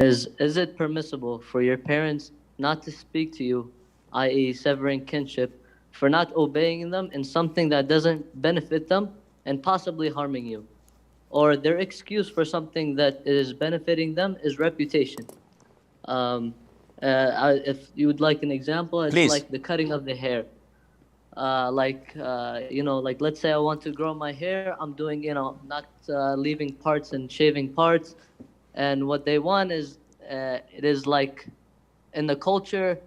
Is it permissible for your parents not to speak to you, i.e., severing kinship, for not obeying them in something that doesn't benefit them and possibly harming you? Or their excuse for something that is benefiting them is reputation. Um, if you would like an example, it's Please. like the cutting of the hair. Like let's say I want to grow my hair, I'm doing, not leaving parts and shaving parts, and what they want is, it is like in the culture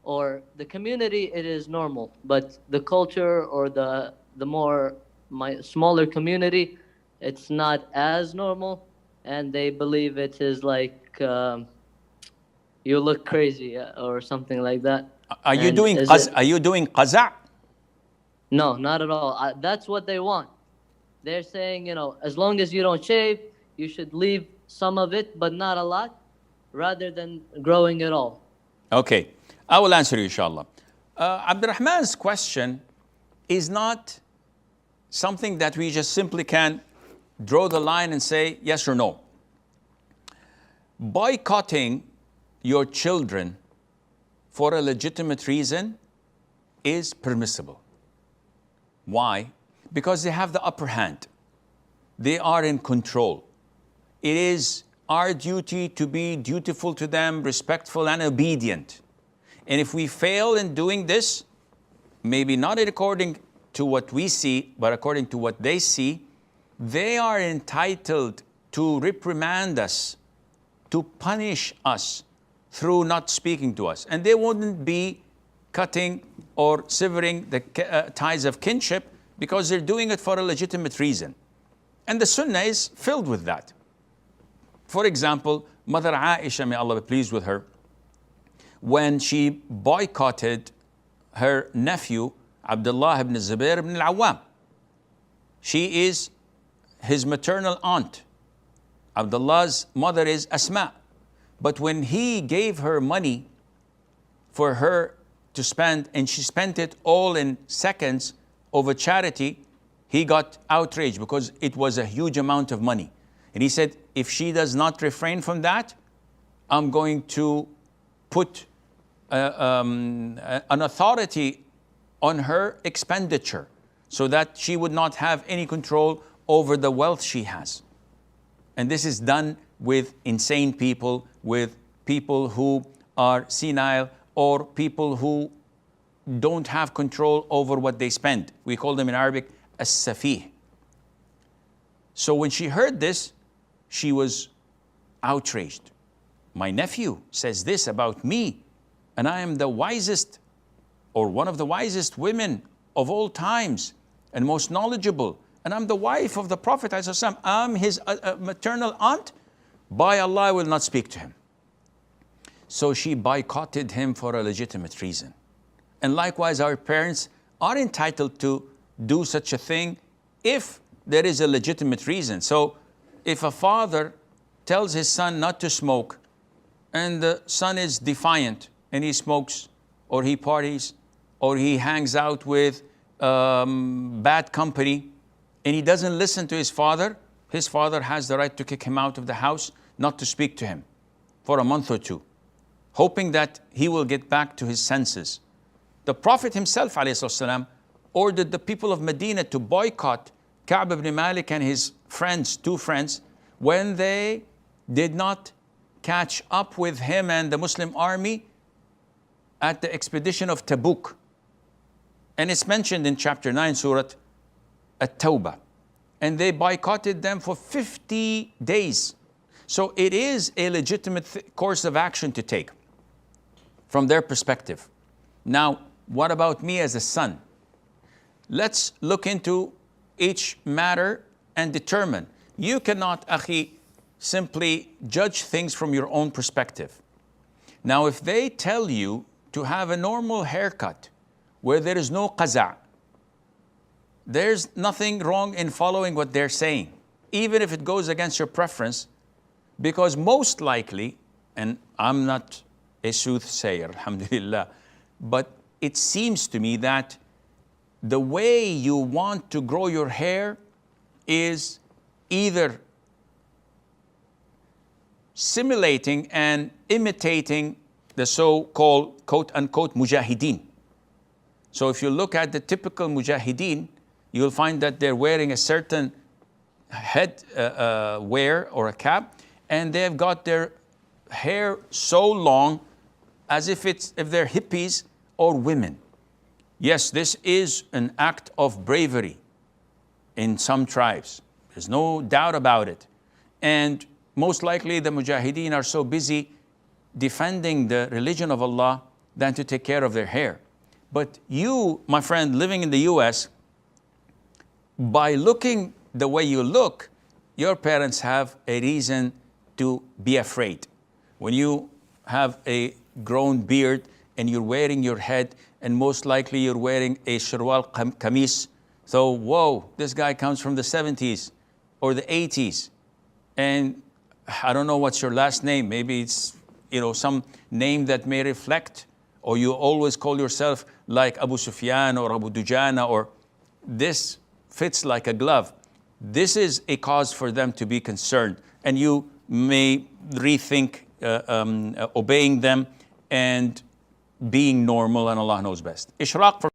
or the community, it is normal, but the culture or the more my smaller community, it's not as normal, and they believe it is like, you look crazy, or something like that. Are you And doing is it? are you doing qaza'? No, not at all. That's what they want. They're saying, as long as you don't shave, you should leave some of it, but not a lot, rather than growing it all. Okay, I will answer you, inshallah. Abdurrahman's question is not something that we just simply can draw the line and say yes or no. Boycotting your children for a legitimate reason is permissible. Why? Because they have the upper hand. They are in control. It is our duty to be dutiful to them, respectful and obedient. And if we fail in doing this, maybe not according to what we see, but according to what they see, they are entitled to reprimand us, to punish us through not speaking to us. And they wouldn't be cutting or severing the ties of kinship because they're doing it for a legitimate reason. And the Sunnah is filled with that. For example, Mother Aisha, may Allah be pleased with her, when she boycotted her nephew, Abdullah ibn Zubair ibn al-Awwam. She is his maternal aunt. Abdullah's mother is Asma. But when he gave her money for her to spend, and she spent it all in seconds over charity, he got outraged because it was a huge amount of money. And he said, if she does not refrain from that, I'm going to put an authority on her expenditure so that she would not have any control over the wealth she has. And this is done with insane people, with people who are senile, or people who don't have control over what they spend. We call them in Arabic as-safih. So when she heard this, she was outraged. My nephew says this about me, and I am the wisest, or one of the wisest women of all times, and most knowledgeable, and I'm the wife of the Prophet ﷺ. I'm his maternal aunt. By Allah, I will not speak to him. So she boycotted him for a legitimate reason. And likewise, our parents are entitled to do such a thing if there is a legitimate reason. So if a father tells his son not to smoke, and the son is defiant and he smokes, or he parties, or he hangs out with bad company, and he doesn't listen to his father has the right to kick him out of the house, not to speak to him for a month or two, hoping that he will get back to his senses. The Prophet himself, ﷺ, ordered the people of Medina to boycott Ka'b ibn Malik and his friends, two friends, when they did not catch up with him and the Muslim army at the expedition of Tabuk. And it's mentioned in chapter 9, Surah At-Tawbah. And they boycotted them for 50 days. So it is a legitimate course of action to take from their perspective. Now, what about me as a son? Let's look into each matter and determine. You cannot, akhi, simply judge things from your own perspective. Now, if they tell you to have a normal haircut where there is no qaza', there's nothing wrong in following what they're saying, even if it goes against your preference, because most likely, and I'm not a soothsayer, alhamdulillah, but it seems to me that the way you want to grow your hair is either simulating and imitating the so-called quote-unquote mujahideen. So if you look at the typical mujahideen, you'll find that they're wearing a certain head wear or a cap, and they've got their hair so long as if they're hippies or women. Yes, this is an act of bravery in some tribes. There's no doubt about it. And most likely the mujahideen are so busy defending the religion of Allah than to take care of their hair. But you, my friend, living in the US, by looking the way you look, your parents have a reason to be afraid. When you have a grown beard and you're wearing your head, and most likely you're wearing a sharwal kameez, so whoa, this guy comes from the 70s or the 80s, and I don't know what's your last name. Maybe it's some name that may reflect, or you always call yourself like Abu Sufyan or Abu Dujana, or this fits like a glove. This is a cause for them to be concerned, and you may rethink obeying them and being normal, and Allah knows best. Ishraq